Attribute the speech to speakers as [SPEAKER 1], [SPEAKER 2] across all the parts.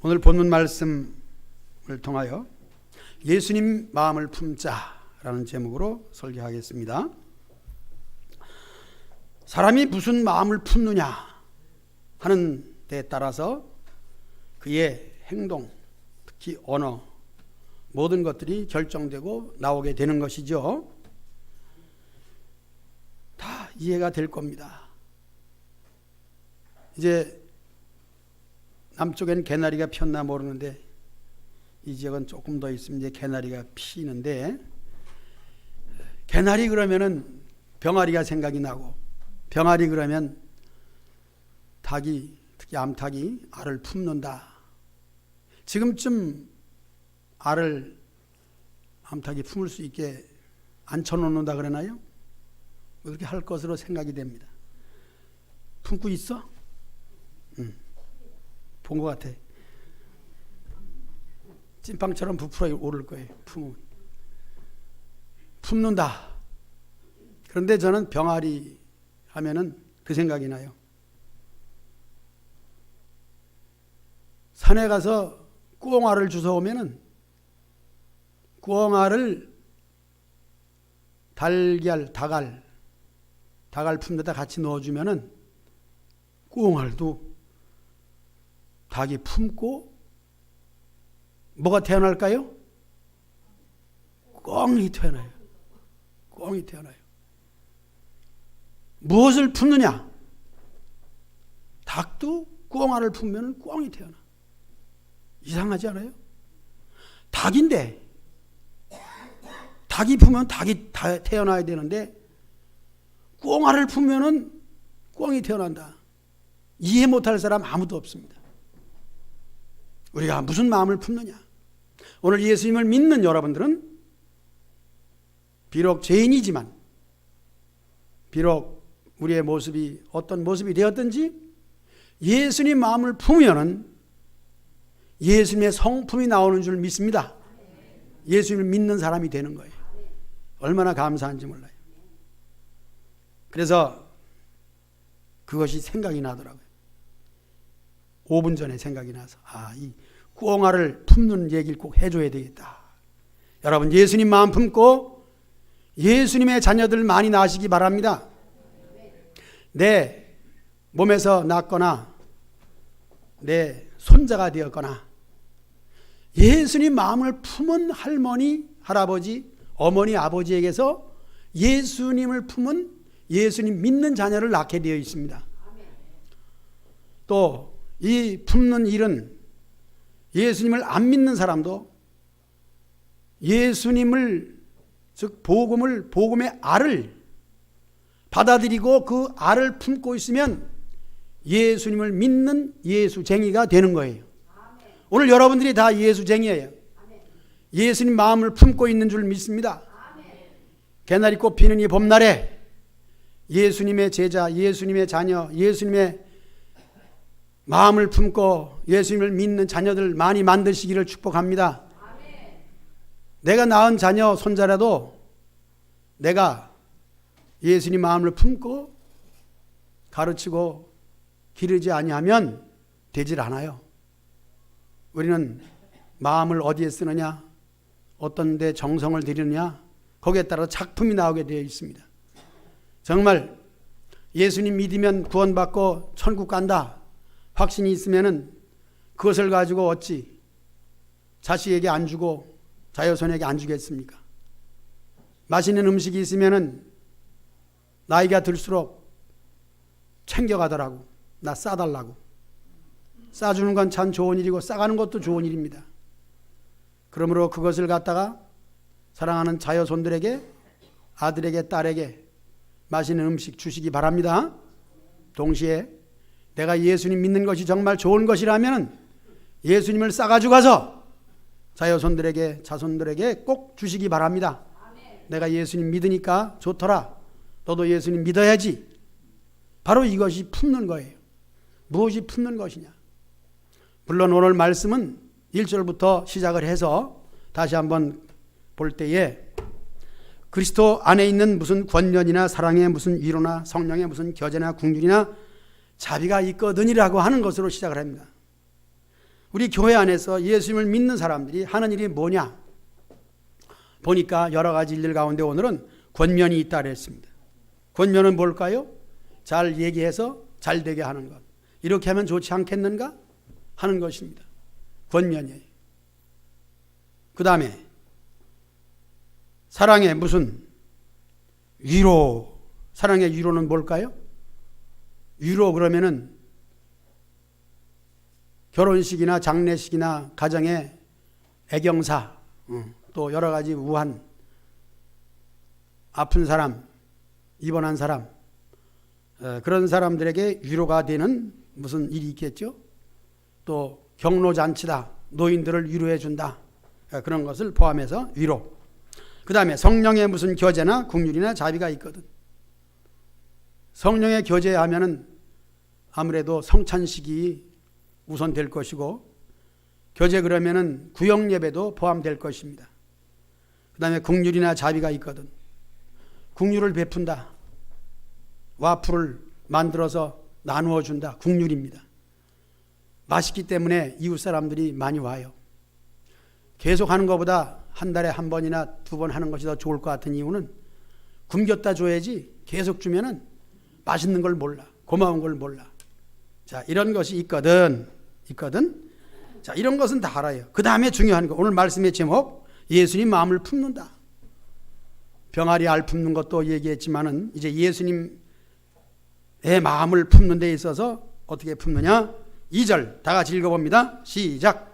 [SPEAKER 1] 오늘 본문 말씀을 통하여 예수님 마음을 품자라는 제목으로 설교하겠습니다. 사람이 무슨 마음을 품느냐 하는 데에 따라서 그의 행동, 특히 언어, 모든 것들이 결정되고 나오게 되는 것이죠. 다 이해가 될 겁니다. 이제 남쪽엔 개나리가 폈나 모르는데 이 지역은 조금 더 있으면 이제 개나리가 피는데, 개나리 그러면은 병아리가 생각이 나고, 병아리 그러면 닭이, 특히 암탉이 알을 품는다. 지금쯤 알을 암탉이 품을 수 있게 앉혀놓는다 그러나요? 그렇게 할 것으로 생각이 됩니다. 품고 있어? 본 것 같아. 찐빵처럼 부풀어 오를 거예요. 품는다. 그런데 저는 병아리 하면은 그 생각이 나요. 산에 가서 꾸엉아를 주워오면은 꾸엉아를 닭알 품에다 같이 넣어주면은 꾸엉아도 닭이 품고 뭐가 태어날까요? 꿩이 태어나요. 꿩이 태어나요. 무엇을 품느냐? 닭도 꾸엉아를 품으면 꿩이 태어나. 이상하지 않아요? 닭인데, 닭이 품으면 닭이 태어나야 되는데 꾸엉아를 품으면 꿩이 태어난다. 이해 못할 사람 아무도 없습니다. 우리가 무슨 마음을 품느냐? 오늘 예수님을 믿는 여러분들은 비록 죄인이지만, 비록 우리의 모습이 어떤 모습이 되었든지 예수님 마음을 품으면 예수님의 성품이 나오는 줄 믿습니다. 예수님을 믿는 사람이 되는 거예요. 얼마나 감사한지 몰라요. 그래서 그것이 생각이 나더라고요. 5분 전에 생각이 나서 이 꾸엉아를 품는 얘기를 꼭 해줘야 되겠다. 여러분, 예수님 마음 품고 예수님의 자녀들 많이 낳으시기 바랍니다. 내 몸에서 낳거나 내 손자가 되었거나 예수님 마음을 품은 할머니, 할아버지, 어머니, 아버지에게서 예수님을 품은 예수님 믿는 자녀를 낳게 되어 있습니다. 또 이 품는 일은 예수님을 안 믿는 사람도 예수님을, 즉 복음의 알을 받아들이고 그 알을 품고 있으면 예수님을 믿는 예수쟁이가 되는 거예요. 오늘 여러분들이 다 예수쟁이에요. 예수님 마음을 품고 있는 줄 믿습니다. 개나리꽃 피는 이 봄날에 예수님의 제자, 예수님의 자녀, 예수님의 마음을 품고 예수님을 믿는 자녀들 많이 만드시기를 축복합니다. 내가 낳은 자녀, 손자라도 내가 예수님 마음을 품고 가르치고 기르지 아니하면 되질 않아요. 우리는 마음을 어디에 쓰느냐, 어떤 데 정성을 들이느냐, 거기에 따라 작품이 나오게 되어 있습니다. 정말 예수님 믿으면 구원받고 천국 간다 확신이 있으면은 그것을 가지고 어찌 자식에게 안 주고 자녀손에게 안 주겠습니까? 맛있는 음식이 있으면은 나이가 들수록 챙겨가더라고. 나 싸달라고. 싸주는 건 참 좋은 일이고 싸가는 것도 좋은 일입니다. 그러므로 그것을 갖다가 사랑하는 자녀손들에게, 아들에게, 딸에게 맛있는 음식 주시기 바랍니다. 동시에 내가 예수님 믿는 것이 정말 좋은 것이라면 예수님을 싸가지고 가서 자녀손들에게, 자손들에게 꼭 주시기 바랍니다. 내가 예수님 믿으니까 좋더라. 너도 예수님 믿어야지. 바로 이것이 품는 거예요. 무엇이 품는 것이냐? 물론 오늘 말씀은 1절부터 시작을 해서 다시 한번 볼 때에 그리스도 안에 있는 무슨 권면이나 사랑의 무슨 위로나 성령의 무슨 교제나 긍휼이나 자비가 있거든이라고 하는 것으로 시작을 합니다. 우리 교회 안에서 예수님을 믿는 사람들이 하는 일이 뭐냐 보니까 여러 가지 일들 가운데 오늘은 권면이 있다 그랬습니다. 권면은 뭘까요? 잘 얘기해서 잘 되게 하는 것. 이렇게 하면 좋지 않겠는가 하는 것입니다. 권면이에요. 그 다음에 사랑의 무슨 위로. 사랑의 위로는 뭘까요? 위로 그러면은 결혼식이나 장례식이나 가정의 애경사, 또 여러 가지 우한, 아픈 사람, 입원한 사람, 그런 사람들에게 위로가 되는 무슨 일이 있겠죠. 또 경로잔치다, 노인들을 위로해 준다, 그런 것을 포함해서 위로. 그 다음에 성령의 무슨 교제나 긍휼이나 자비가 있거든. 성령의 교제하면은 아무래도 성찬식이 우선될 것이고, 교제 그러면은 구역 예배도 포함될 것입니다. 그 다음에 긍휼이나 자비가 있거든. 긍휼을 베푼다. 와플을 만들어서 나누어 준다. 긍휼입니다. 맛있기 때문에 이웃 사람들이 많이 와요. 계속 하는 것보다 한 달에 한 번이나 두 번 하는 것이 더 좋을 것 같은 이유는 굶겼다 줘야지 계속 주면은 맛있는 걸 몰라. 고마운 걸 몰라. 자, 이런 것이 있거든. 자, 이런 것은 다 알아요. 그 다음에 중요한 거, 오늘 말씀의 제목, 예수님 마음을 품는다. 병아리 알 품는 것도 얘기했지만은 이제 예수님의 마음을 품는 데 있어서 어떻게 품느냐? 2절 다 같이 읽어봅니다. 시작.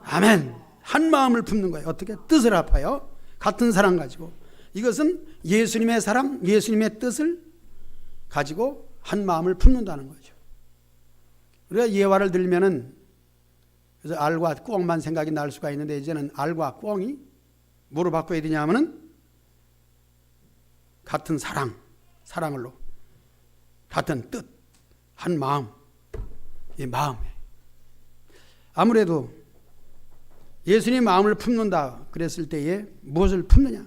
[SPEAKER 1] 아멘. 한 마음을 품는 거예요. 어떻게? 뜻을 합하여 같은 사랑 가지고. 이것은 예수님의 사랑, 예수님의 뜻을 가지고 한 마음을 품는다는 거죠. 우리가 예화를 들면은 그래서 알과 꿩만 생각이 날 수가 있는데, 이제는 알과 꿩이 뭐로 바꿔야 되냐면은 같은 사랑으로 같은 뜻, 한 마음, 이 마음에. 아무래도 예수님 마음을 품는다 그랬을 때에 무엇을 품느냐?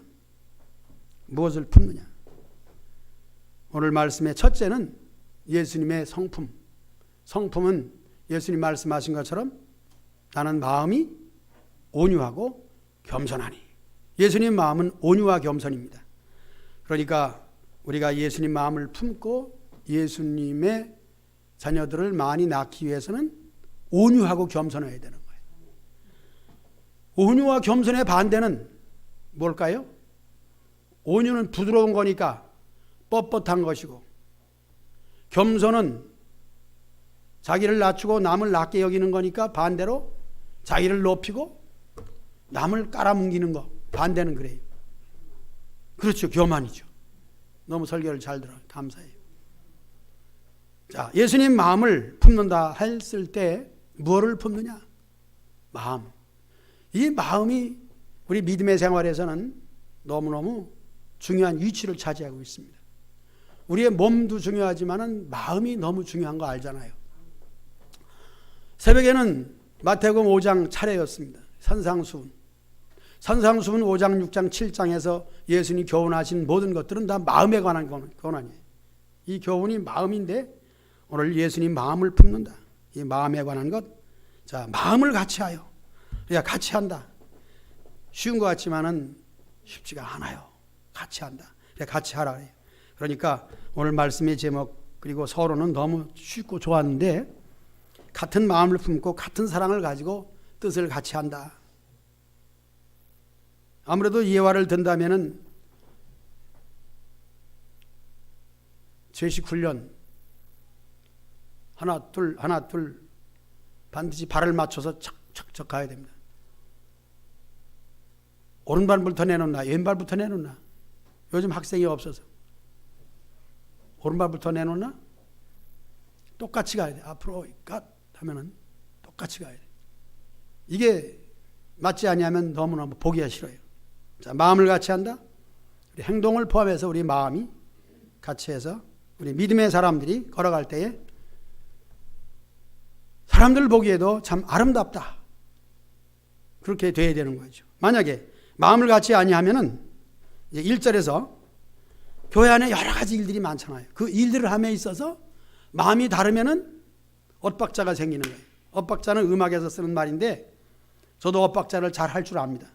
[SPEAKER 1] 무엇을 품느냐? 오늘 말씀의 첫째는 예수님의 성품. 성품은 예수님 말씀하신 것처럼 나는 마음이 온유하고 겸손하니. 예수님 마음은 온유와 겸손입니다. 그러니까 우리가 예수님 마음을 품고 예수님의 자녀들을 많이 낳기 위해서는 온유하고 겸손해야 되는 거예요. 온유와 겸손의 반대는 뭘까요? 온유는 부드러운 거니까 뻣뻣한 것이고, 겸손은 자기를 낮추고 남을 낮게 여기는 거니까 반대로 자기를 높이고 남을 깔아뭉기는 거. 반대는 그래요. 그렇죠. 교만이죠. 너무 설교를 잘 들어요. 감사해요. 자, 예수님 마음을 품는다 했을 때 무엇을 품느냐? 마음. 이 마음이 우리 믿음의 생활에서는 너무너무 중요한 위치를 차지하고 있습니다. 우리의 몸도 중요하지만 마음이 너무 중요한 거 알잖아요. 새벽에는 마태복음 5장 차례였습니다. 산상수훈 5장, 6장, 7장에서 예수님이 교훈하신 모든 것들은 다 마음에 관한 교훈이에요. 이 교훈이 마음인데 오늘 예수님 마음을 품는다. 이 마음에 관한 것. 자, 마음을 같이 하여. 우리가 같이 한다. 쉬운 것 같지만은 쉽지가 않아요. 같이 한다. 같이 하라 그래요. 그러니까 오늘 말씀의 제목 그리고 서로는 너무 쉽고 좋았는데, 같은 마음을 품고 같은 사랑을 가지고 뜻을 같이 한다. 아무래도 예화를 든다면은 제식 훈련 하나 둘 반드시 발을 맞춰서 척척척 가야 됩니다. 오른발부터 내놓나 왼발부터 내놓나. 요즘 학생이 없어서 오른발부터 내놓나 똑같이 가야 돼. 앞으로 갓 하면은 똑같이 가야 돼. 이게 맞지 않냐면 너무너무 보기가 싫어요. 자, 마음을 같이 한다. 우리 행동을 포함해서 우리 마음이 같이 해서 우리 믿음의 사람들이 걸어갈 때에 사람들 보기에도 참 아름답다. 그렇게 돼야 되는 거죠. 만약에 마음을 같이 아니하면은 이제 1절에서 교회 안에 여러 가지 일들이 많잖아요. 그 일들을 함에 있어서 마음이 다르면은 엇박자가 생기는 거예요. 엇박자는 음악에서 쓰는 말인데 저도 엇박자를 잘 할 줄 압니다.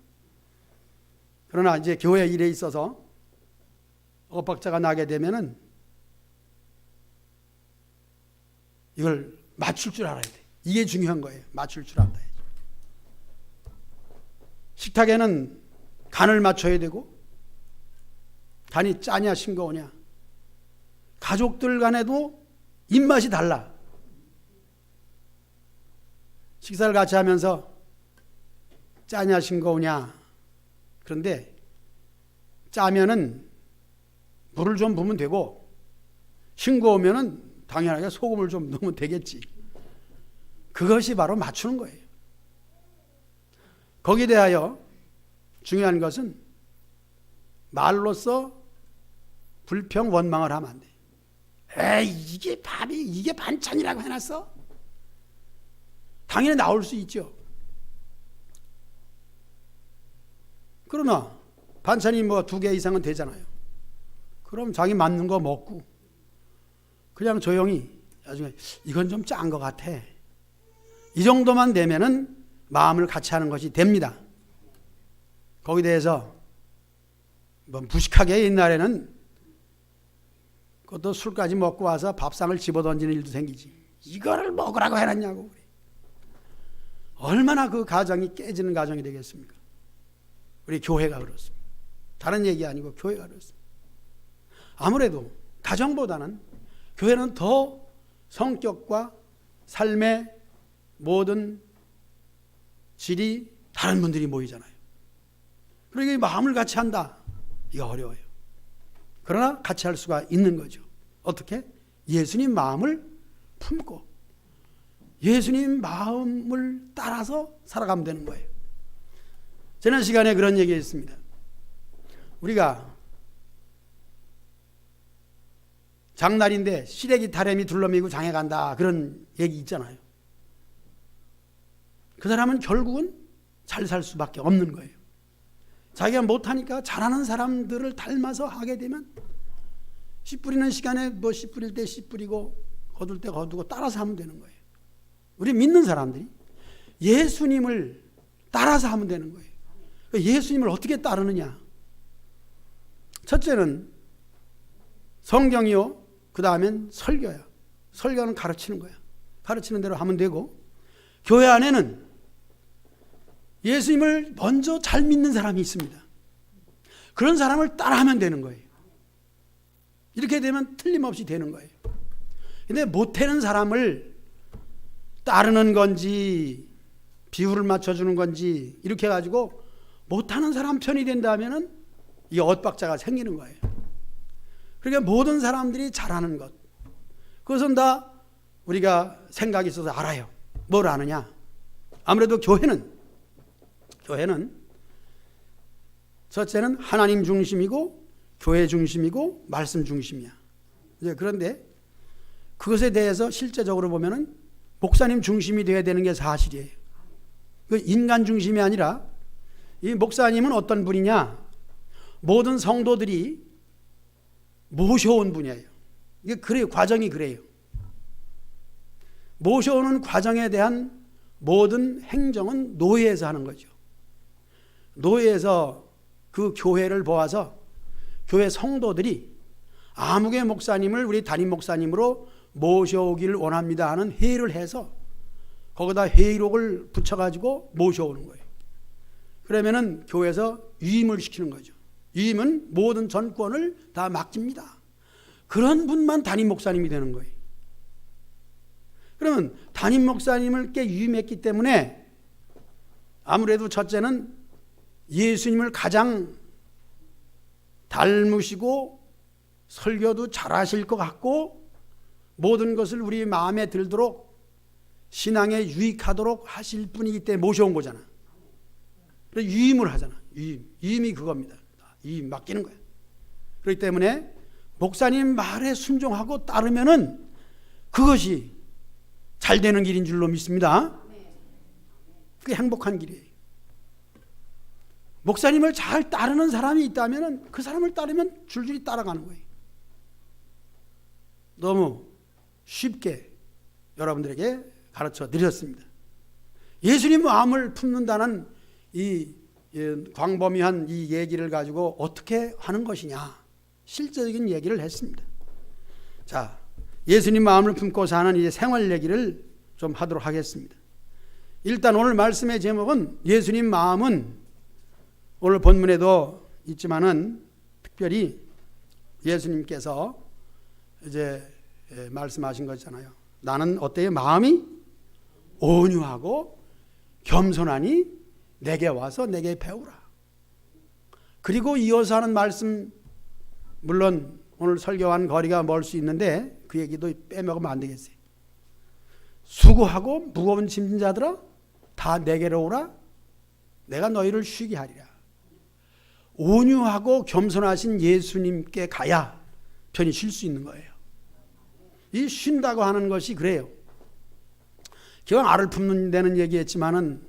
[SPEAKER 1] 그러나 이제 교회 일에 있어서 엇박자가 나게 되면은 이걸 맞출 줄 알아야 돼. 이게 중요한 거예요. 맞출 줄 알아야 돼. 식탁에는 간을 맞춰야 되고 간이 짜냐 싱거우냐. 가족들 간에도 입맛이 달라. 식사를 같이 하면서 짜냐 싱거우냐. 그런데 짜면은 물을 좀 부으면 되고 싱거우면은 당연하게 소금을 좀 넣으면 되겠지. 그것이 바로 맞추는 거예요. 거기에 대하여 중요한 것은 말로써 불평 원망을 하면 안 돼. 에이, 이게 밥이, 이게 반찬이라고 해놨어? 당연히 나올 수 있죠. 그러나 반찬이 뭐 2개 이상은 되잖아요. 그럼 자기 맞는 거 먹고 그냥 조용히 나중에 이건 좀 짠 것 같아. 이 정도만 되면은 마음을 같이 하는 것이 됩니다. 거기에 대해서 뭐 무식하게 옛날에는 그것도 술까지 먹고 와서 밥상을 집어던지는 일도 생기지. 이거를 먹으라고 해놨냐고. 얼마나 그 가정이 깨지는 가정이 되겠습니까? 우리 교회가 그렇습니다. 다른 얘기 아니고 교회가 그렇습니다. 아무래도 가정보다는 교회는 더 성격과 삶의 모든 질이 다른 분들이 모이잖아요. 그러니까 마음을 같이 한다. 이거 어려워요. 그러나 같이 할 수가 있는 거죠. 어떻게? 예수님 마음을 품고 예수님 마음을 따라서 살아가면 되는 거예요. 지난 시간에 그런 얘기 했습니다. 우리가 장날인데 시래기 타렘이 둘러매고 장에 간다. 그런 얘기 있잖아요. 그 사람은 결국은 잘 살 수밖에 없는 거예요. 자기가 못하니까 잘하는 사람들을 닮아서 하게 되면 씨 뿌리는 시간에 뭐 씨 뿌릴 때 씨 뿌리고 거둘 때 거두고 따라서 하면 되는 거예요. 우리 믿는 사람들이 예수님을 따라서 하면 되는 거예요. 예수님을 어떻게 따르느냐? 첫째는 성경이요. 그 다음엔 설교야. 설교는 가르치는 거야. 가르치는 대로 하면 되고, 교회 안에는 예수님을 먼저 잘 믿는 사람이 있습니다. 그런 사람을 따라하면 되는 거예요. 이렇게 되면 틀림없이 되는 거예요. 근데 못하는 사람을 따르는 건지 비율을 맞춰주는 건지 이렇게 해가지고 못하는 사람 편이 된다면은 이 엇박자가 생기는 거예요. 그러니까 모든 사람들이 잘하는 것, 그것은 다 우리가 생각이 있어서 알아요. 뭘 아느냐? 아무래도 교회는 첫째는 하나님 중심이고 교회 중심이고 말씀 중심이야. 그런데 그것에 대해서 실제적으로 보면은 목사님 중심이 되어야 되는 게 사실이에요. 그 인간 중심이 아니라 이 목사님은 어떤 분이냐? 모든 성도들이 모셔온 분이에요. 이게 그래요. 과정이 그래요. 모셔오는 과정에 대한 모든 행정은 노예에서 하는 거죠. 노예에서 그 교회를 보아서 교회 성도들이 아무개 목사님을 우리 담임 목사님으로 모셔오기를 원합니다 하는 회의를 해서 거기다 회의록을 붙여가지고 모셔오는 거예요. 그러면은 교회에서 위임을 시키는 거죠. 위임은 모든 전권을 다 맡깁니다. 그런 분만 담임 목사님이 되는 거예요. 그러면 담임 목사님을 꽤 위임했기 때문에 아무래도 첫째는 예수님을 가장 닮으시고 설교도 잘하실 것 같고 모든 것을 우리 마음에 들도록 신앙에 유익하도록 하실 분이기 때문에 모셔온 거잖아. 그래서 위임을 하잖아. 위임이 그겁니다. 위임 맡기는 거야. 그렇기 때문에 목사님 말에 순종하고 따르면은 그것이 잘 되는 길인 줄로 믿습니다. 그게 행복한 길이에요. 목사님을 잘 따르는 사람이 있다면 그 사람을 따르면 줄줄이 따라가는 거예요. 너무 쉽게 여러분들에게 가르쳐 드렸습니다. 예수님 마음을 품는다는 이 광범위한 이 얘기를 가지고 어떻게 하는 것이냐, 실제적인 얘기를 했습니다. 자, 예수님 마음을 품고 사는 이제 생활 얘기를 좀 하도록 하겠습니다. 일단 오늘 말씀의 제목은 예수님 마음은, 오늘 본문에도 있지만은 특별히 예수님께서 이제 말씀하신 거잖아요. 나는 어때요? 마음이 온유하고 겸손하니 내게 와서 내게 배우라. 그리고 이어서 하는 말씀, 물론 오늘 설교한 거리가 멀 수 있는데 그 얘기도 빼먹으면 안 되겠어요. 수고하고 무거운 짐진 자들아 다 내게로 오라. 내가 너희를 쉬게 하리라. 온유하고 겸손하신 예수님께 가야 편히 쉴 수 있는 거예요. 이 쉰다고 하는 것이 그래요. 기왕 알을 품는 데는 얘기했지만은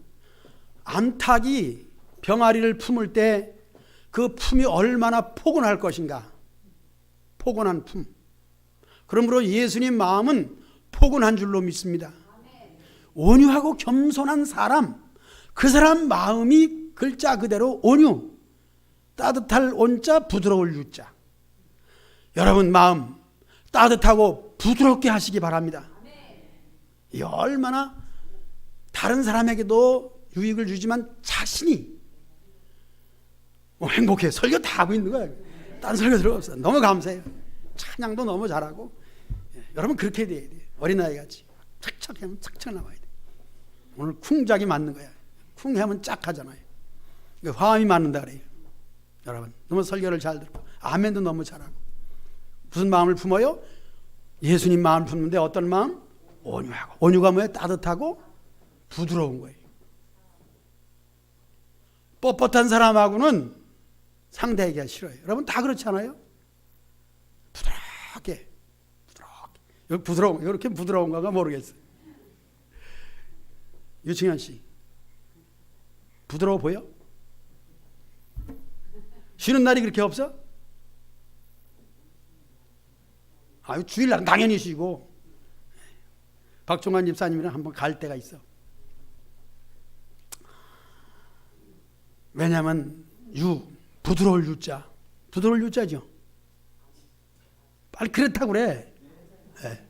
[SPEAKER 1] 암탉이 병아리를 품을 때 그 품이 얼마나 포근할 것인가. 포근한 품. 그러므로 예수님 마음은 포근한 줄로 믿습니다. 온유하고 겸손한 사람, 그 사람 마음이 글자 그대로 온유, 따뜻할 온자, 부드러울 유자. 여러분 마음 따뜻하고 부드럽게 하시기 바랍니다. 이 얼마나 다른 사람에게도 유익을 주지만 자신이 행복해. 설교 다 하고 있는 거야. 딴 설교 들어 없어. 너무 감사해요. 찬양도 너무 잘하고. 여러분 그렇게 돼야 돼. 어린아이 같이 착착 하면 착착 나와야 돼. 오늘 쿵작이 맞는 거야. 쿵 하면 짝 하잖아요. 화음이 맞는다 그래요. 여러분 너무 설교를 잘 듣고 아멘도 너무 잘하고. 무슨 마음을 품어요? 예수님 마음을 품는데 어떤 마음? 온유하고. 온유가 뭐예요? 따뜻하고 부드러운 거예요. 뻣뻣한 사람하고는 상대하기가 싫어요. 여러분 다 그렇잖아요. 부드럽게. 부드러운, 이렇게 부드러운가가 모르겠어요. 유충현 씨, 부드러워 보여? 쉬는 날이 그렇게 없어? 아유, 주일날 당연히 쉬고. 박종환 집사님이랑 한번 갈 때가 있어. 왜냐하면 부드러울 유자. 부드러울 유자죠. 빨리 그렇다고 그래. 네.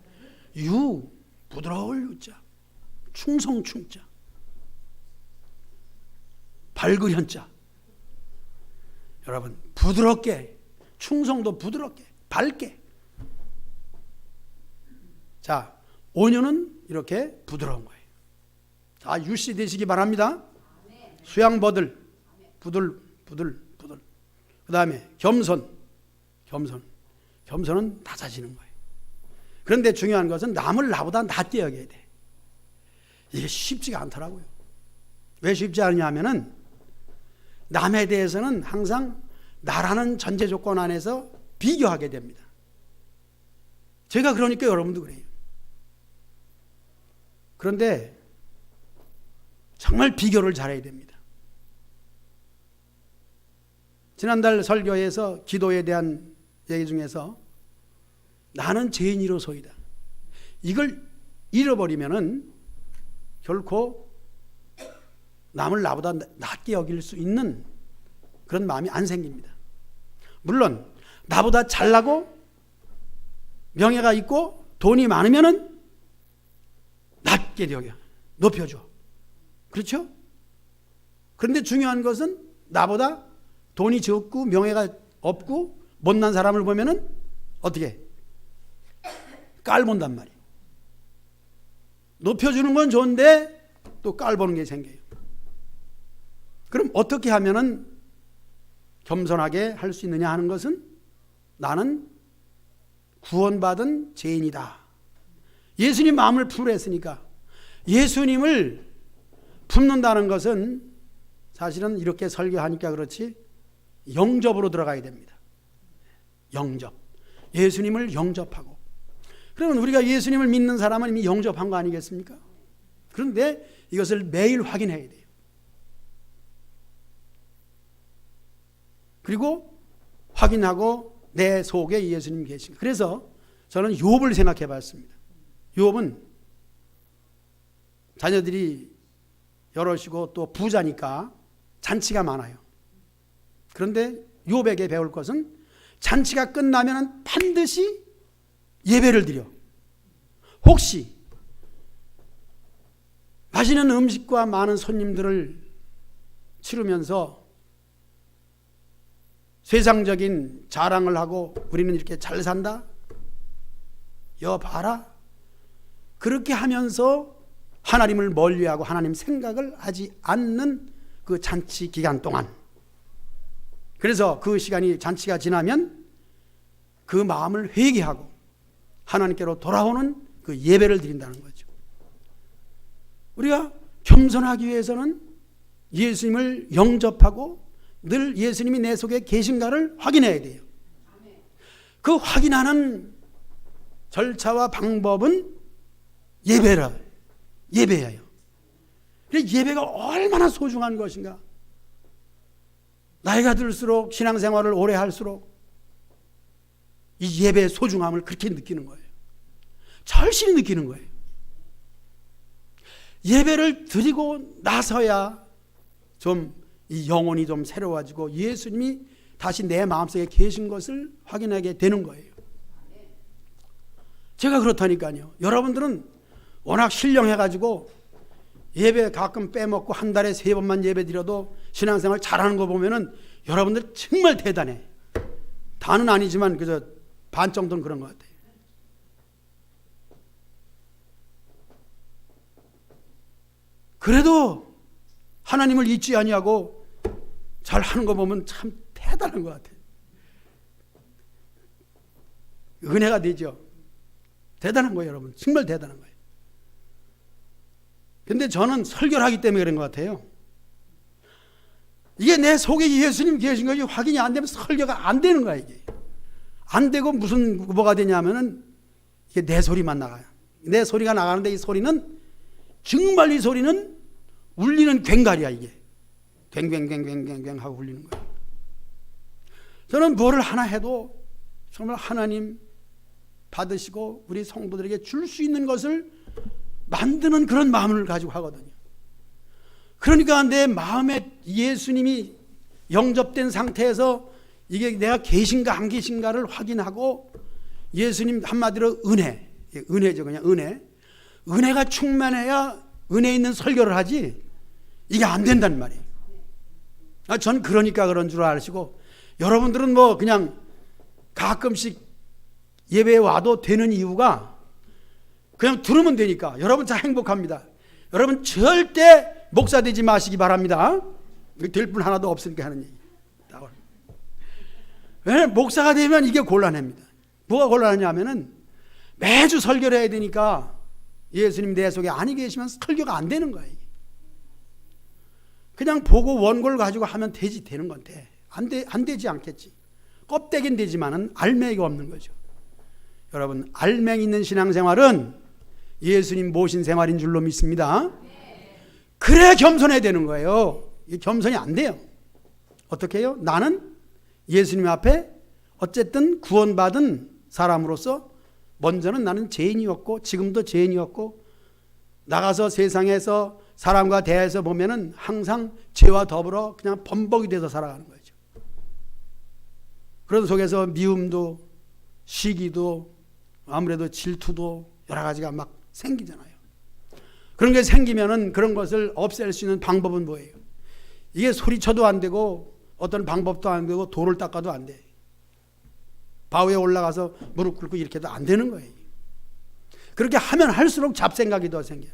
[SPEAKER 1] 부드러울 유자. 충성 충자. 밝을 현자. 여러분 부드럽게, 충성도 부드럽게, 밝게. 자, 온유는 이렇게 부드러운 거예요. 자, 유씨 되시기 바랍니다. 수양버들, 부들. 그 다음에 겸손은 낮아지는 거예요. 그런데 중요한 것은 남을 나보다 낮게 여겨야 돼. 이게 쉽지가 않더라고요. 왜 쉽지 않냐 하면은 남에 대해서는 항상 나라는 전제 조건 안에서 비교하게 됩니다. 제가 그러니까 여러분도 그래요. 그런데 정말 비교를 잘해야 됩니다. 지난달 설교에서 기도에 대한 얘기 중에서 나는 죄인이로소이다. 이걸 잃어버리면은 결코 남을 나보다 낮게 여길 수 있는 그런 마음이 안 생깁니다. 물론 나보다 잘나고 명예가 있고 돈이 많으면은 낮게 여겨, 높여줘. 그렇죠? 그런데 중요한 것은 나보다 돈이 적고 명예가 없고 못난 사람을 보면은 어떻게? 깔본단 말이에요. 높여주는 건 좋은데 또 깔보는 게 생겨요. 그럼 어떻게 하면은 겸손하게 할 수 있느냐 하는 것은 나는 구원받은 죄인이다. 예수님 마음을 품으라 했으니까 예수님을 품는다는 것은 사실은 이렇게 설교하니까 그렇지 영접으로 들어가야 됩니다. 영접. 예수님을 영접하고. 그러면 우리가 예수님을 믿는 사람은 이미 영접한 거 아니겠습니까? 그런데 이것을 매일 확인해야 돼요. 그리고 확인하고 내 속에 예수님이 계신가. 그래서 저는 욥을 생각해 봤습니다. 욥은 자녀들이 여럿이고 또 부자니까 잔치가 많아요. 그런데 욥에게 배울 것은 잔치가 끝나면 반드시 예배를 드려. 혹시 맛있는 음식과 많은 손님들을 치르면서 세상적인 자랑을 하고 우리는 이렇게 잘 산다? 여봐라. 그렇게 하면서 하나님을 멀리하고 하나님 생각을 하지 않는 그 잔치 기간 동안, 그래서 그 시간이 잔치가 지나면 그 마음을 회개하고 하나님께로 돌아오는 그 예배를 드린다는 거죠. 우리가 겸손하기 위해서는 예수님을 영접하고 늘 예수님이 내 속에 계신가를 확인해야 돼요. 그 확인하는 절차와 방법은 예배예요. 예배가 얼마나 소중한 것인가. 나이가 들수록 신앙생활을 오래 할수록 이 예배의 소중함을 그렇게 느끼는 거예요. 절실히 느끼는 거예요. 예배를 드리고 나서야 좀 이 영혼이 좀 새로워지고 예수님이 다시 내 마음속에 계신 것을 확인하게 되는 거예요. 제가 그렇다니까요. 여러분들은 워낙 신령해가지고 예배 가끔 빼먹고 한 달에 3번만 예배 드려도 신앙생활 잘하는 거 보면은 여러분들 정말 대단해. 다는 아니지만 그저 반 정도는 그런 것 같아요. 그래도 하나님을 잊지 아니하고 잘하는 거 보면 참 대단한 것 같아요. 은혜가 되죠. 대단한 거예요, 여러분. 정말 대단한 거예요. 근데 저는 설교를 하기 때문에 그런 것 같아요. 이게 내 속에 예수님 계신 것이 확인이 안 되면 설교가 안 되는 거야, 이게. 안 되고 뭐가 되냐면은 이게 내 소리만 나가요. 내 소리가 나가는데 이 소리는 정말 이 소리는 울리는 괭갈이야, 이게. 괭괭괭괭괭 하고 울리는 거예요. 저는 뭐를 하나 해도 정말 하나님 받으시고 우리 성도들에게 줄 수 있는 것을 만드는 그런 마음을 가지고 하거든요. 그러니까 내 마음에 예수님이 영접된 상태에서 이게 내가 계신가 안 계신가를 확인하고 예수님 한마디로 은혜죠. 그냥 은혜가 충만해야 은혜 있는 설교를 하지 이게 안 된단 말이에요. 전 그러니까 그런 줄 아시고 여러분들은 뭐 그냥 가끔씩 예배에 와도 되는 이유가 그냥 들으면 되니까 여러분 다 행복합니다. 여러분 절대 목사 되지 마시기 바랍니다. 될 분 하나도 없으니까 하는 얘기. 왜? 목사가 되면 이게 곤란합니다. 뭐가 곤란하냐면은 매주 설교를 해야 되니까 예수님 내 속에 아니 계시면 설교가 안 되는 거예요. 그냥 보고 원고를 가지고 하면 되는 건데 안 되지 않겠지. 껍데기는 되지만은 알맹이가 없는 거죠. 여러분 알맹이 있는 신앙생활은 예수님 모신 생활인 줄로 믿습니다. 그래야 겸손해야 되는 거예요. 겸손이 안 돼요. 어떻게 해요? 나는 예수님 앞에 어쨌든 구원받은 사람으로서 먼저는 나는 죄인이었고 지금도 죄인이었고 나가서 세상에서 사람과 대해서 보면은 항상 죄와 더불어 그냥 범벅이 돼서 살아가는 거죠. 그런 속에서 미움도 시기도 아무래도 질투도 여러 가지가 막 생기잖아요. 그런 게 생기면은 그런 것을 없앨 수 있는 방법은 뭐예요? 이게 소리쳐도 안 되고 어떤 방법도 안 되고 돌을 닦아도 안 돼. 바위에 올라가서 무릎 꿇고 이렇게 해도 안 되는 거예요. 그렇게 하면 할수록 잡생각이 더 생겨요.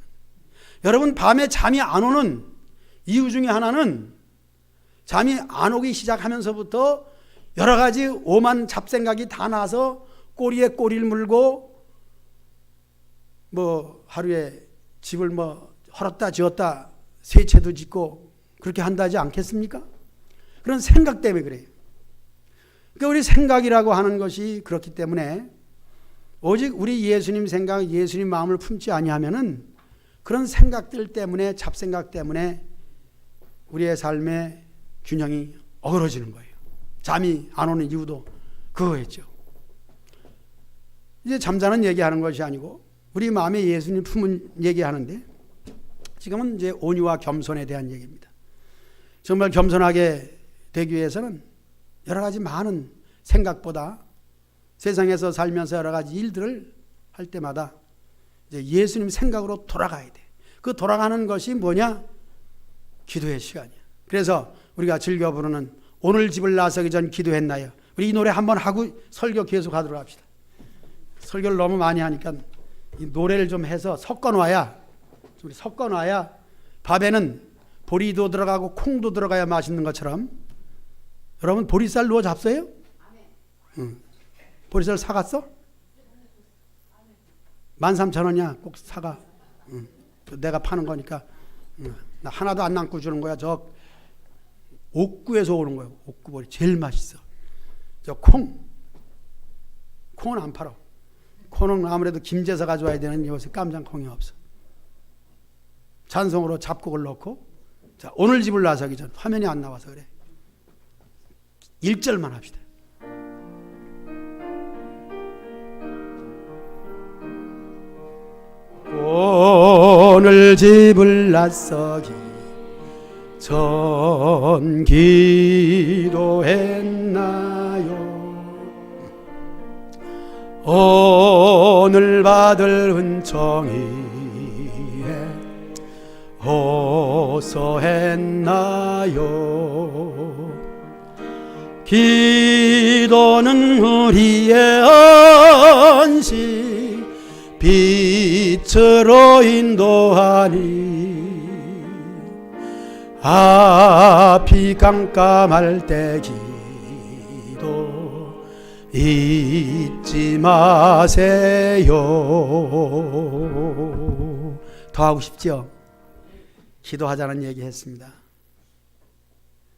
[SPEAKER 1] 여러분 밤에 잠이 안 오는 이유 중에 하나는 잠이 안 오기 시작하면서부터 여러 가지 오만 잡생각이 다 나서 꼬리에 꼬리를 물고 뭐 하루에 집을 뭐 헐었다 지었다 세 채도 짓고 그렇게 한다지 않겠습니까? 그런 생각 때문에 그래요. 그러니까 우리 생각이라고 하는 것이 그렇기 때문에 오직 우리 예수님 생각, 예수님 마음을 품지 아니하면은 그런 생각들 때문에 잡생각 때문에 우리의 삶의 균형이 어그러지는 거예요. 잠이 안 오는 이유도 그거였죠. 이제 잠자는 얘기하는 것이 아니고 우리 마음에 예수님 품은 얘기하는데, 지금은 이제 온유와 겸손에 대한 얘기입니다. 정말 겸손하게 되기 위해서는 여러 가지 많은 생각보다 세상에서 살면서 여러 가지 일들을 할 때마다 이제 예수님 생각으로 돌아가야 돼. 그 돌아가는 것이 뭐냐? 기도의 시간이야. 그래서 우리가 즐겨 부르는 오늘 집을 나서기 전 기도했나요? 우리 이 노래 한번 하고 설교 계속 하도록 합시다. 설교를 너무 많이 하니까 이 노래를 좀 해서 섞어놔야, 우리 섞어놔야 밥에는 보리도 들어가고 콩도 들어가야 맛있는 것처럼. 여러분 보리쌀 누워 잡숴요? 응. 보리쌀 사갔어? 13,000원이야. 꼭 사가. 응. 내가 파는 거니까. 응. 나 하나도 안 남고 주는 거야. 저 옥구에서 오는 거예요. 옥구보리 제일 맛있어. 저 콩은 안 팔아. 콩은 아무래도 김제서 가져와야 되는 요새 깜장콩이 없어. 찬송으로 잡곡을 넣고, 자, 오늘 집을 나서기 전, 화면이 안 나와서 그래. 1절만 합시다. 오늘 집을 나서기 전 기도했나요? 오늘 받을 은총이 호소했나요? 기도는 우리의 언식, 빛으로 인도하니 앞이 깜깜할 때 기도 잊지 마세요. 더 하고 싶죠? 기도하자는 얘기 했습니다.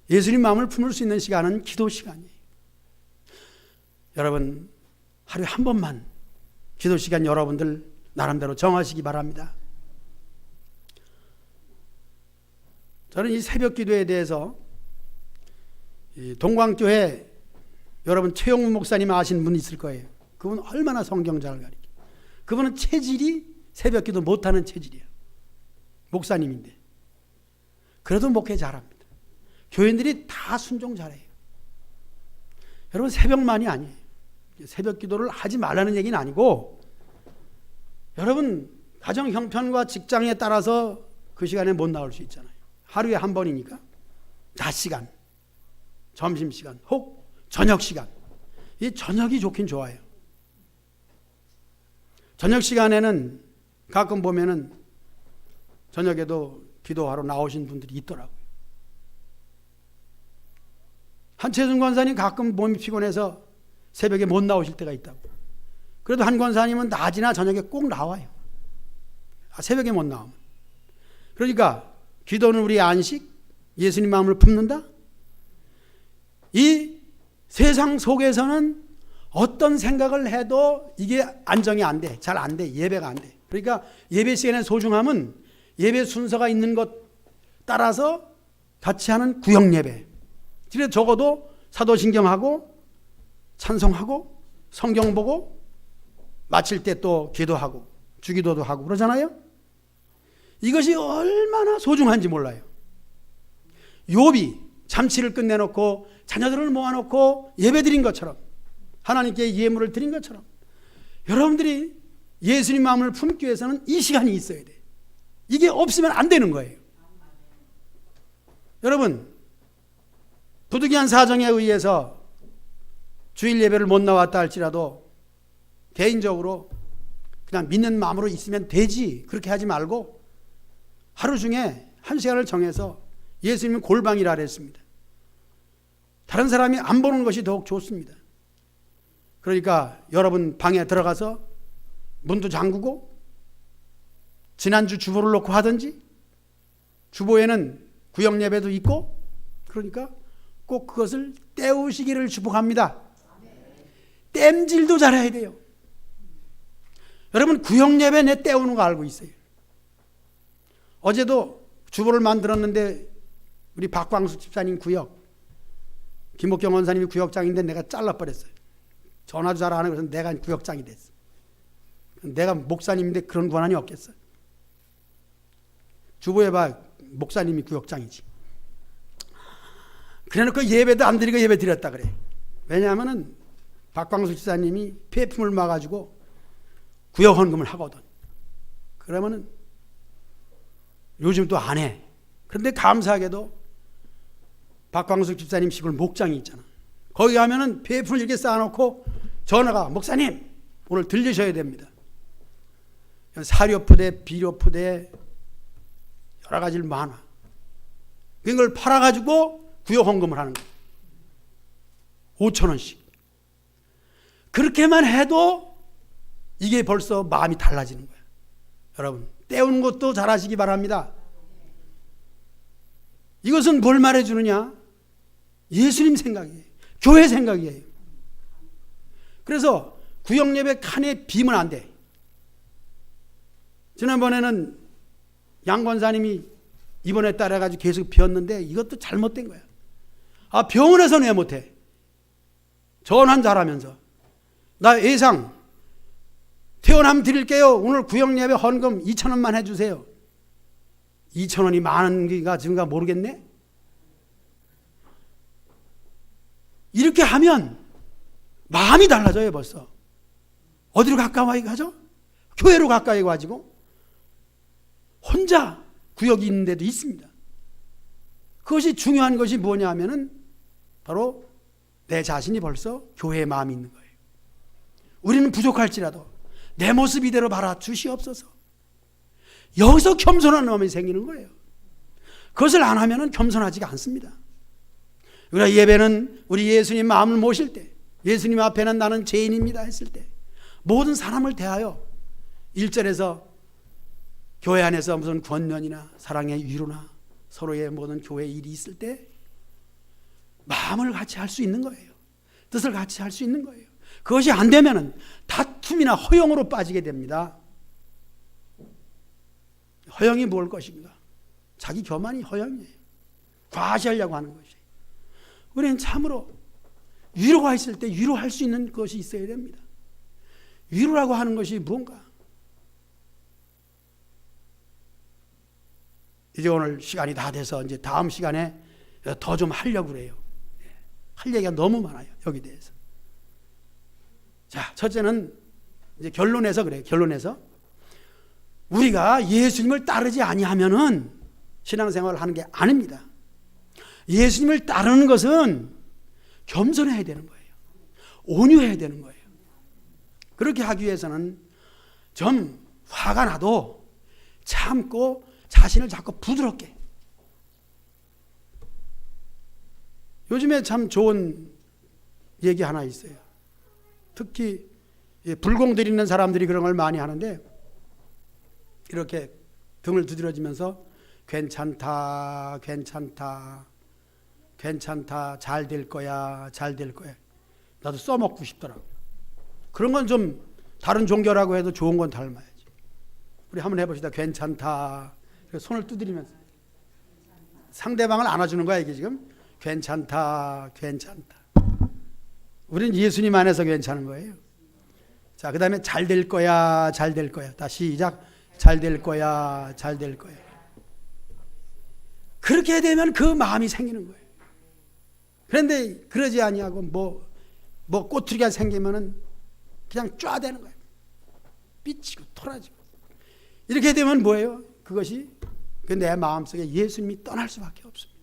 [SPEAKER 1] 예수님 마음을 품을 수 있는 시간은 기도 시간이에요. 여러분 하루에 한 번만 기도 시간 여러분들 나름대로 정하시기 바랍니다. 저는 이 새벽 기도에 대해서 동광교회 여러분 최영문 목사님 아시는 분 있을 거예요. 그분 얼마나 성경 잘 가르쳐. 그분은 체질이 새벽 기도 못하는 체질이에요. 목사님인데 그래도 목회 잘합니다. 교인들이 다 순종 잘해요. 여러분 새벽만이 아니에요. 새벽 기도를 하지 말라는 얘기는 아니고, 여러분 가정 형편과 직장에 따라서 그 시간에 못 나올 수 있잖아요. 하루에 한 번이니까 낮 시간, 점심 시간, 혹 저녁 시간. 이 저녁이 좋긴 좋아요. 저녁 시간에는 가끔 보면은 저녁에도 기도하러 나오신 분들이 있더라고요. 한채순 권사님 가끔 몸이 피곤해서 새벽에 못 나오실 때가 있다고. 그래도 한 권사님은 낮이나 저녁에 꼭 나와요. 새벽에 못 나오면. 그러니까 기도는 우리의 안식, 예수님 마음을 품는다. 이 세상 속에서는 어떤 생각을 해도 이게 안정이 안 돼. 잘 안 돼. 예배가 안 돼. 그러니까 예배 시간의 소중함은 예배 순서가 있는 것 따라서 같이 하는 구역 예배. 그래서 적어도 사도신경하고 찬송하고 성경 보고 마칠 때 또 기도하고 주기도도 하고 그러잖아요. 이것이 얼마나 소중한지 몰라요. 욥이 잠치를 끝내놓고 자녀들을 모아놓고 예배드린 것처럼, 하나님께 예물을 드린 것처럼, 여러분들이 예수님 마음을 품기 위해서는 이 시간이 있어야 돼. 이게 없으면 안 되는 거예요. 여러분 부득이한 사정에 의해서 주일 예배를 못 나왔다 할지라도 개인적으로 그냥 믿는 마음으로 있으면 되지. 그렇게 하지 말고 하루 중에 한 시간을 정해서, 예수님은 골방이라 그랬습니다. 다른 사람이 안 보는 것이 더욱 좋습니다. 그러니까 여러분 방에 들어가서 문도 잠그고 지난주 주보를 놓고 하든지, 주보에는 구역 예배도 있고, 그러니까 꼭 그것을 때우시기를 축복합니다. 땜질도 잘해야 돼요. 여러분 구역 예배 내 때우는 거 알고 있어요. 어제도 주보를 만들었는데 우리 박광수 집사님 구역 김옥경 원사님이 구역장인데 내가 잘라버렸어요. 전화도 잘 안 하고 그래서 내가 구역장이 됐어. 내가 목사님인데 그런 권한이 없겠어. 주부해봐 목사님이 구역장이지. 그래놓고 예배도 안 드리고 예배 드렸다 그래. 왜냐하면은 박광수 지사님이 폐품을 막아주고 구역 헌금을 하거든. 그러면은 요즘 또 안 해. 그런데 감사하게도 박광수 집사님 시골 목장이 있잖아. 거기 가면은 폐품을 이렇게 쌓아놓고 전화가 목사님 오늘 들리셔야 됩니다. 사료푸대, 비료푸대 여러 가지를 많아. 그걸 팔아가지고 구역 헌금을 하는 거야. 5,000원씩. 그렇게만 해도 이게 벌써 마음이 달라지는 거야. 여러분 때우는 것도 잘하시기 바랍니다. 이것은 뭘 말해주느냐? 예수님 생각이에요. 교회 생각이에요. 그래서 구역예배 칸에 비면 안 돼. 지난번에는 양 권사님이 입원에 따라가지고 계속 비었는데 이것도 잘못된 거야. 아, 병원에서는 왜 못해? 전환 잘하면서. 나 예상 퇴원하면 드릴게요. 오늘 구역예배 헌금 2,000원만 해주세요. 2,000원이 많은가 지금가 모르겠네. 이렇게 하면 마음이 달라져요. 벌써 어디로 가까이 가죠? 교회로 가까이 가지고 혼자 구역이 있는 데도 있습니다. 그것이 중요한 것이 뭐냐 하면은 바로 내 자신이 벌써 교회의 마음이 있는 거예요. 우리는 부족할지라도 내 모습 이대로 바라 주시옵소서. 여기서 겸손한 마음이 생기는 거예요. 그것을 안 하면은 겸손하지가 않습니다. 우리가 예배는 우리 예수님 마음을 모실 때, 예수님 앞에는 나는 죄인입니다 했을 때 모든 사람을 대하여 1절에서 교회 안에서 무슨 권면이나 사랑의 위로나 서로의 모든 교회 일이 있을 때 마음을 같이 할 수 있는 거예요. 뜻을 같이 할 수 있는 거예요. 그것이 안 되면은 다툼이나 허영으로 빠지게 됩니다. 허영이 뭘 것인가? 자기 교만이 허영이에요. 과시하려고 하는 것이에요. 우리는 참으로 위로가 있을 때 위로할 수 있는 것이 있어야 됩니다. 위로라고 하는 것이 뭔가? 이제 오늘 시간이 다 돼서 이제 다음 시간에 더 좀 하려고 그래요. 할 얘기가 너무 많아요. 여기 대해서. 자, 첫째는 이제 결론에서 그래요. 결론에서 우리가 예수님을 따르지 아니하면은 신앙생활을 하는 게 아닙니다. 예수님을 따르는 것은 겸손해야 되는 거예요. 온유해야 되는 거예요. 그렇게 하기 위해서는 좀 화가 나도 참고 자신을 자꾸 부드럽게. 요즘에 참 좋은 얘기 하나 있어요. 특히 불공 들이는 사람들이 그런 걸 많이 하는데 이렇게 등을 두드려지면서 괜찮다, 괜찮다, 괜찮다, 잘 될 거야, 잘 될 거야. 나도 써먹고 싶더라고. 그런 건 좀 다른 종교라고 해도 좋은 건 닮아야지. 우리 한번 해봅시다. 괜찮다. 손을 두드리면서 상대방을 안아주는 거야 이게 지금. 괜찮다, 괜찮다. 우리는 예수님 안에서 괜찮은 거예요. 자, 그 다음에 잘 될 거야, 잘 될 거야. 다시 시작. 잘 될 거야, 잘 될 거야. 그렇게 되면 그 마음이 생기는 거예요. 그런데 그러지 아니하고 뭐 꼬투리가 생기면은 그냥 쫙되는 거예요. 삐치고 토라지고. 이렇게 되면 뭐예요? 그것이 내 마음속에 예수님이 떠날 수밖에 없습니다.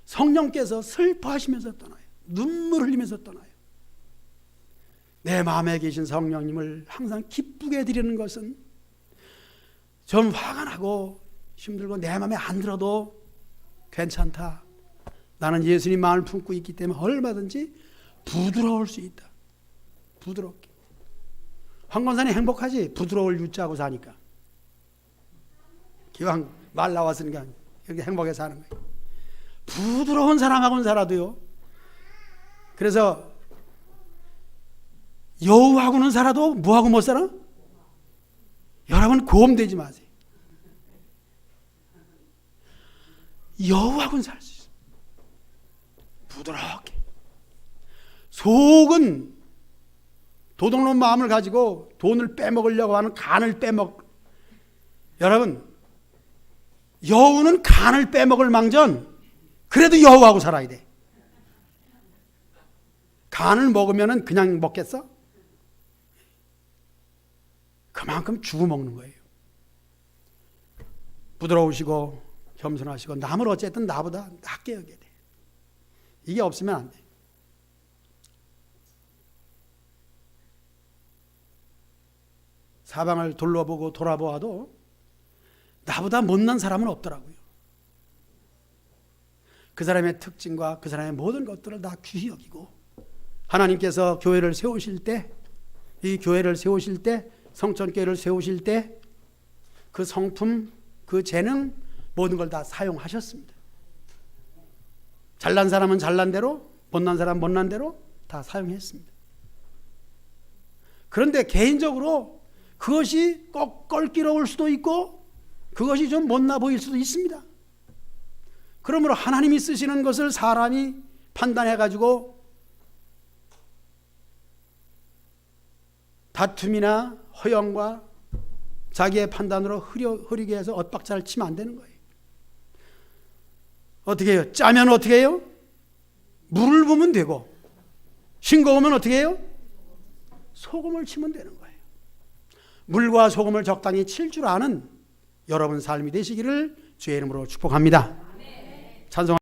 [SPEAKER 1] 성령께서 슬퍼하시면서 떠나요. 눈물 흘리면서 떠나요. 내 마음에 계신 성령님을 항상 기쁘게 드리는 것은 좀 화가 나고 힘들고 내 마음에 안 들어도 괜찮다. 나는 예수님 마음을 품고 있기 때문에 얼마든지 부드러울 수 있다. 부드럽게. 황건산이 행복하지? 부드러울 유자하고 사니까. 기왕 말 나왔으니까 이렇게 행복해 사는 거예요. 부드러운 사람하고는 살아도요. 그래서 여우하고는 살아도 뭐하고 못 살아? 여러분 고음되지 마세요. 여우하고는 살 수 있어요. 부드럽게. 속은 도둑놈 마음을 가지고 돈을 빼먹으려고 하는 간을 여러분, 여우는 간을 빼먹을 망정 그래도 여우하고 살아야 돼. 간을 먹으면 그냥 먹겠어? 그만큼 주고 먹는 거예요. 부드러우시고 겸손하시고 남을 어쨌든 나보다 낫게 여겨야 돼. 이게 없으면 안 돼. 사방을 둘러보고 돌아보아도 나보다 못난 사람은 없더라고요. 그 사람의 특징과 그 사람의 모든 것들을 다 귀히 여기고 하나님께서 교회를 세우실 때, 이 교회를 세우실 때, 성천교회를 세우실 때 그 성품, 그 재능 모든 걸 다 사용하셨습니다. 잘난 사람은 잘난 대로, 못난 사람은 못난 대로 다 사용했습니다. 그런데 개인적으로 그것이 꼭 껄끄러울 수도 있고 그것이 좀 못나 보일 수도 있습니다. 그러므로 하나님이 쓰시는 것을 사람이 판단해가지고 다툼이나 허영과 자기의 판단으로 흐리게 해서 엇박자를 치면 안 되는 거예요. 어떻게 해요? 짜면 어떻게 해요? 물을 부으면 되고, 싱거우면 어떻게 해요? 소금을 치면 되는 거예요. 물과 소금을 적당히 칠 줄 아는 여러분 삶이 되시기를 주의 이름으로 축복합니다. 찬송.